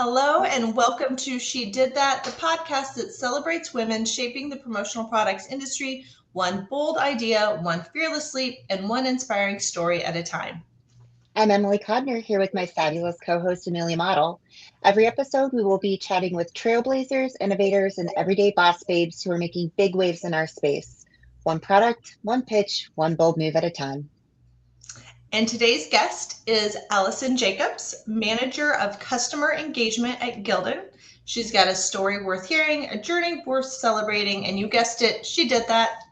Hello and welcome to She Did That, the podcast that celebrates women shaping the promotional products industry, one bold idea, one fearless leap, and one inspiring story at a time. I'm Emily Codner here with my fabulous co-host Amelia Model. Every episode, we will be chatting with trailblazers, innovators, and everyday boss babes who are making big waves in our space. One product, one pitch, one bold move at a time. And today's guest is Allison Jacobs, Manager of Customer Engagement at Gildan. She's got a story worth hearing, a journey worth celebrating, and you guessed it, she did that.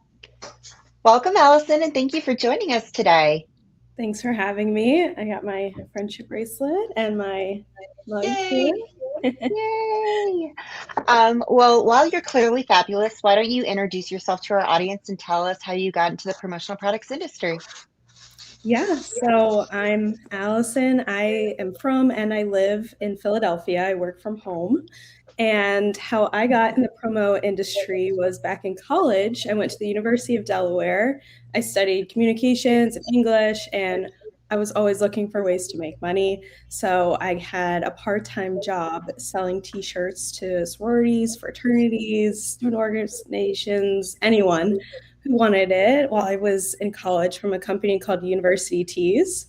Welcome, Allison, and thank you for joining us today. Thanks for having me. I got my friendship bracelet and my mug here. Yay! Well, while you're clearly fabulous, why don't you introduce yourself to our audience and tell us how you got into the promotional products industry? Yeah, so I'm Allison. I am from and I live in Philadelphia. I work from home. And how I got in the promo industry was back in college. I went to the University of Delaware. I studied communications and English, and I was always looking for ways to make money. So I had a part-time job selling t-shirts to sororities, fraternities, student organizations, anyone who wanted it while I was in college from a company called University Tees.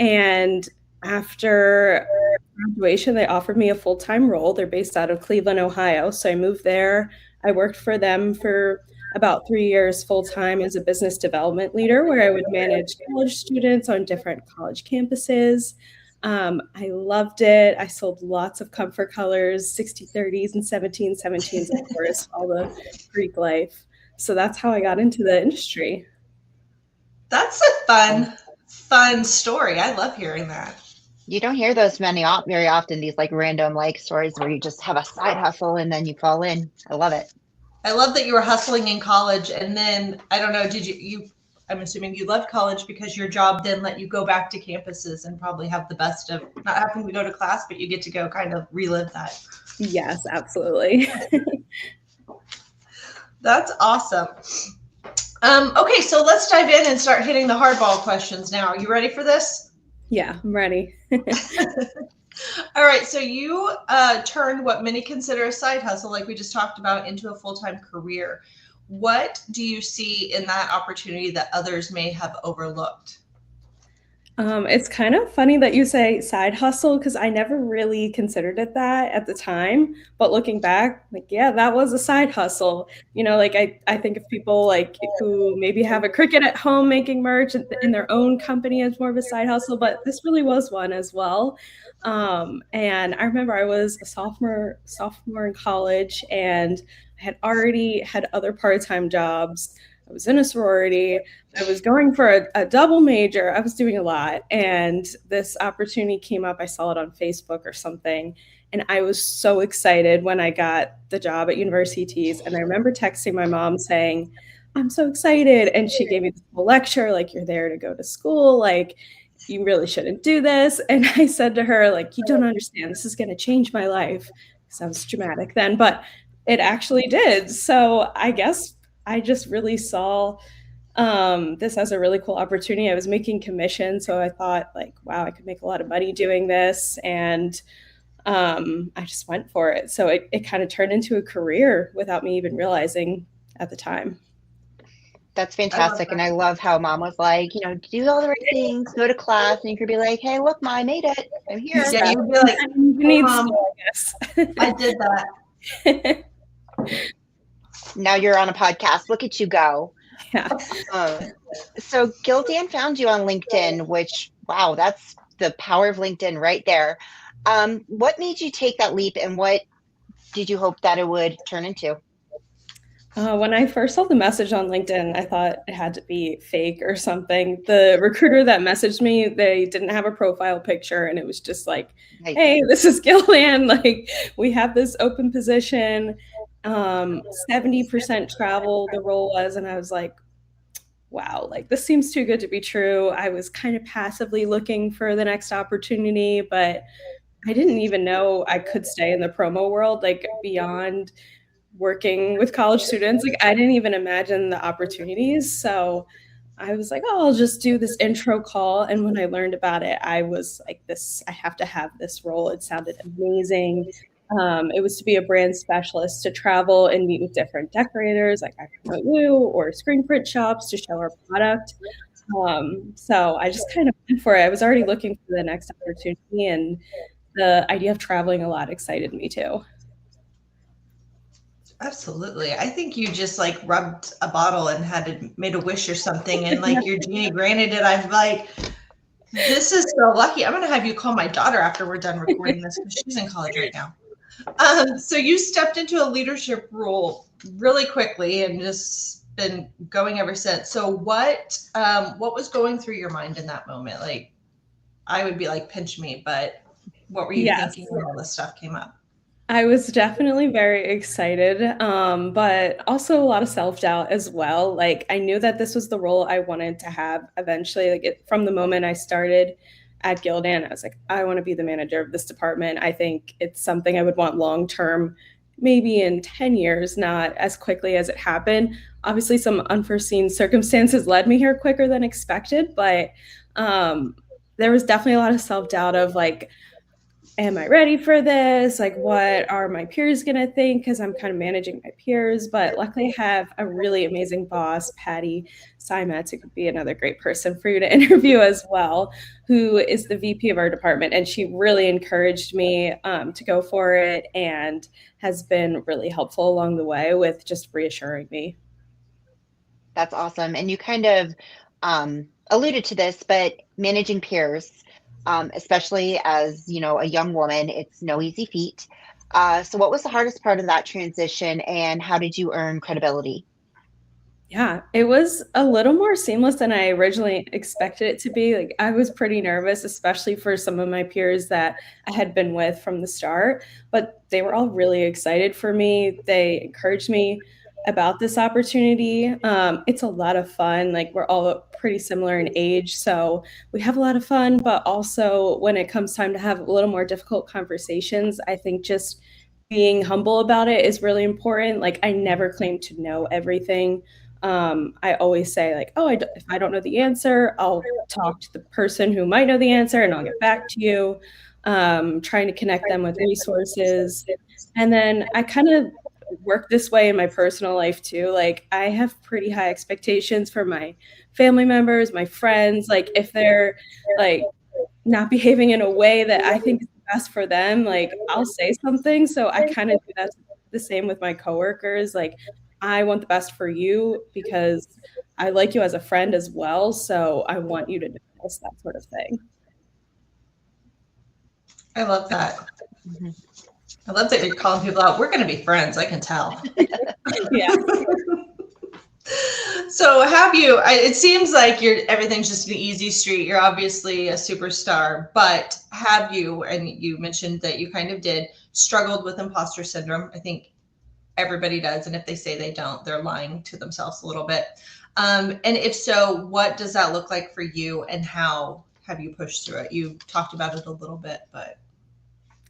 And after graduation, they offered me a full-time role. They're based out of Cleveland, Ohio. So I moved there. I worked for them for about 3 years full-time as a business development leader, where I would manage college students on different college campuses. I loved it. I sold lots of comfort colors, 60/30s and 17/17s, of course, all the Greek life. So that's how I got into the industry. That's a fun story. I love hearing that. You don't hear those very often, these like random like stories where you just have a side hustle and then you fall in. I love it. I love that you were hustling in college, and then I don't know, I'm assuming you loved college because your job then let you go back to campuses and probably have the best of not having to go to class, but you get to go kind of relive that. Yes, absolutely. That's awesome. Okay, so let's dive in and start hitting the hardball questions now. Are you ready for this? Yeah, I'm ready. All right, so you turned what many consider a side hustle, like we just talked about, into a full-time career. What do you see in that opportunity that others may have overlooked? It's kind of funny that you say side hustle because I never really considered it that at the time. But looking back, like, yeah, that was a side hustle. You know, like I think of people like who maybe have a Cricut at home making merch in their own company as more of a side hustle, but this really was one as well. And I remember I was a sophomore in college, and I had already had other part-time jobs. I was in a sorority. I was going for a double major. I was doing a lot. And this opportunity came up. I saw it on Facebook or something. And I was so excited when I got the job at University Tees. And I remember texting my mom saying, I'm so excited. And she gave me this whole lecture, like, you're there to go to school. Like, you really shouldn't do this. And I said to her, like, you don't understand. This is going to change my life. Sounds dramatic then, but it actually did. So I guess I just really saw this as a really cool opportunity. I was making commission, so I thought, like, wow, I could make a lot of money doing this, and I just went for it. So it kind of turned into a career without me even realizing at the time. That's fantastic. And I love how mom was like, do all the right things, go to class, and you could be like, hey, look, Ma, I made it. I'm here. Yeah, you'd be like, Mom, I did that. Now you're on a podcast. Look at you go. Yeah. So Gildan found you on LinkedIn, which, wow, that's the power of LinkedIn right there. What made you take that leap, and what did you hope that it would turn into? When I first saw the message on LinkedIn, I thought it had to be fake or something. The recruiter that messaged me, they didn't have a profile picture, and it was just like, hey, this is Gildan. Like, we have this open position. 70% travel the role was, and I was like, wow, like, this seems too good to be true. I was kind of passively looking for the next opportunity, but I didn't even know I could stay in the promo world, like, beyond working with college students. Like, I didn't even imagine the opportunities. So I was like, oh, I'll just do this intro call. And when I learned about it, I was like, this, I have to have this role. It sounded amazing. It was to be a brand specialist to travel and meet with different decorators like I Promote You or screen print shops to show our product. So I just kind of went for it. I was already looking for the next opportunity, and the idea of traveling a lot excited me too. Absolutely. I think you just like rubbed a bottle and had it made a wish or something, and like your genie granted it. I'm like, this is so lucky. I'm gonna have you call my daughter after we're done recording this because she's in college right now. So you stepped into a leadership role really quickly and just been going ever since. So what was going through your mind in that moment? Like, I would be like, pinch me, but what were you Yes. thinking when all this stuff came up? I was definitely very excited, but also a lot of self-doubt as well. Like I knew that this was the role I wanted to have eventually. From the moment I started at Gildan, I was like, I want to be the manager of this department. I think it's something I would want long term, maybe in 10 years, not as quickly as it happened. Obviously, some unforeseen circumstances led me here quicker than expected, but um, there was definitely a lot of self-doubt of like, am I ready for this? Like, what are my peers going to think? Because I'm kind of managing my peers. But luckily, I have a really amazing boss, Patty Simets, who could be another great person for you to interview as well, who is the VP of our department. And she really encouraged me to go for it and has been really helpful along the way with just reassuring me. That's awesome. And you kind of alluded to this, but managing peers, especially as a young woman, it's no easy feat. So, what was the hardest part of that transition, and how did you earn credibility? Yeah, it was a little more seamless than I originally expected it to be. Like, I was pretty nervous, especially for some of my peers that I had been with from the start, but they were all really excited for me. They encouraged me about this opportunity. It's a lot of fun. Like, we're all pretty similar in age, so we have a lot of fun, but also when it comes time to have a little more difficult conversations, I think just being humble about it is really important. Like, I never claim to know everything. I always say like, oh, if I don't know the answer, I'll talk to the person who might know the answer, and I'll get back to you. Trying to connect them with resources, and then I kind of work this way in my personal life too. Like I have pretty high expectations for my family members, my friends. Like if they're like not behaving in a way that I think is best for them, like I'll say something. So I kind of do that the same with my coworkers. Like I want the best for you because I like you as a friend as well. So I want you to know this, that sort of thing. I love that. Mhm. I love that you're calling people out. We're going to be friends. I can tell. Yeah. So have you, it seems like everything's just an easy street. You're obviously a superstar, but have you, and you mentioned that you kind of did, struggled with imposter syndrome? I think everybody does. And if they say they don't, they're lying to themselves a little bit. And if so, what does that look like for you, and how have you pushed through it? You talked about it a little bit, but.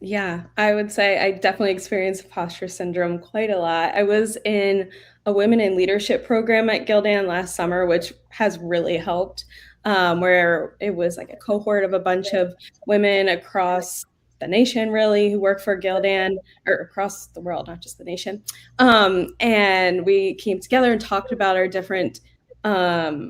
Yeah, I would say I definitely experienced imposter syndrome quite a lot. I was in a women in leadership program at Gildan last summer, which has really helped, where it was like a cohort of a bunch of women across the nation, really, who work for Gildan or across the world, not just the nation. And we came together and talked about our different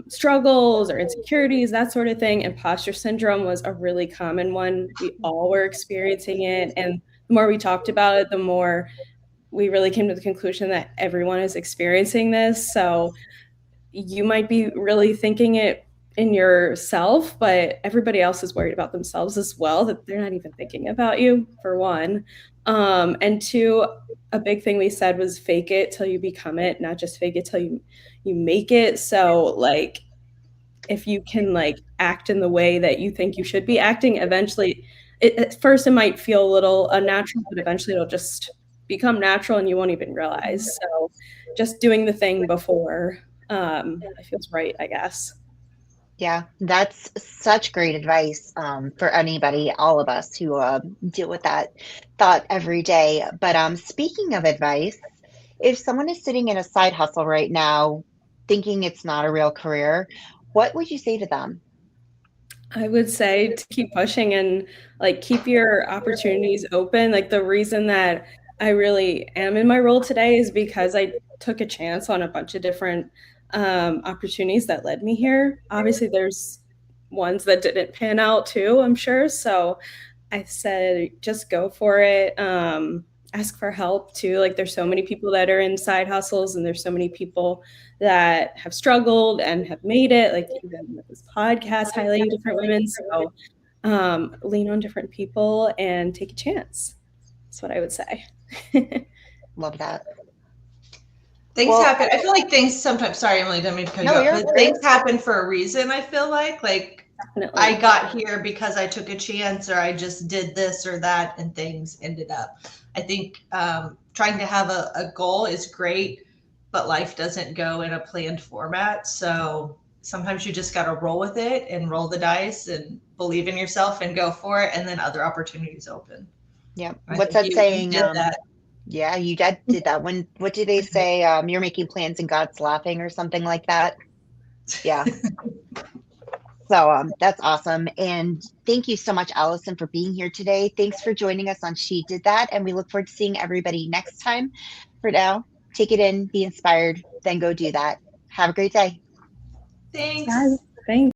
struggles or insecurities, that sort of thing. Imposter syndrome was a really common one. We all were experiencing it. And the more we talked about it, the more we really came to the conclusion that everyone is experiencing this. So you might be really thinking it in yourself, but everybody else is worried about themselves as well, that they're not even thinking about you, for one. And two, a big thing we said was fake it till you become it, not just fake it till you make it. So like if you can like act in the way that you think you should be acting, eventually at first it might feel a little unnatural, but eventually it'll just become natural and you won't even realize. So just doing the thing before it feels right, I guess. Yeah, that's such great advice for anybody, all of us who deal with that thought every day. But speaking of advice, if someone is sitting in a side hustle right now, thinking it's not a real career, what would you say to them? I would say to keep pushing and like keep your opportunities open. Like the reason that I really am in my role today is because I took a chance on a bunch of different opportunities that led me here. Obviously, there's ones that didn't pan out too, I'm sure. So I said, just go for it. Ask for help too. Like, there's so many people that are in side hustles, and there's so many people that have struggled and have made it. Like, even with this podcast highlighting different women. So, lean on different people and take a chance. That's what I would say. Love that. Things Well, happen. I feel like things sometimes, sorry, Emily, didn't mean to cut you no, off, you're but things happen for a reason, I feel like. Definitely. I got here because I took a chance or I just did this or that and things ended up. I think trying to have a goal is great, but life doesn't go in a planned format. So sometimes you just got to roll with it and roll the dice and believe in yourself and go for it. And then other opportunities open. yeah. I What's think that you saying? did that. Yeah, you did that. What do they say? You're making plans and God's laughing or something like that. Yeah. So that's awesome. And thank you so much, Allison, for being here today. Thanks for joining us on She Did That. And we look forward to seeing everybody next time. For now, take it in, be inspired, then go do that. Have a great day. Yeah, Thanks. thanks.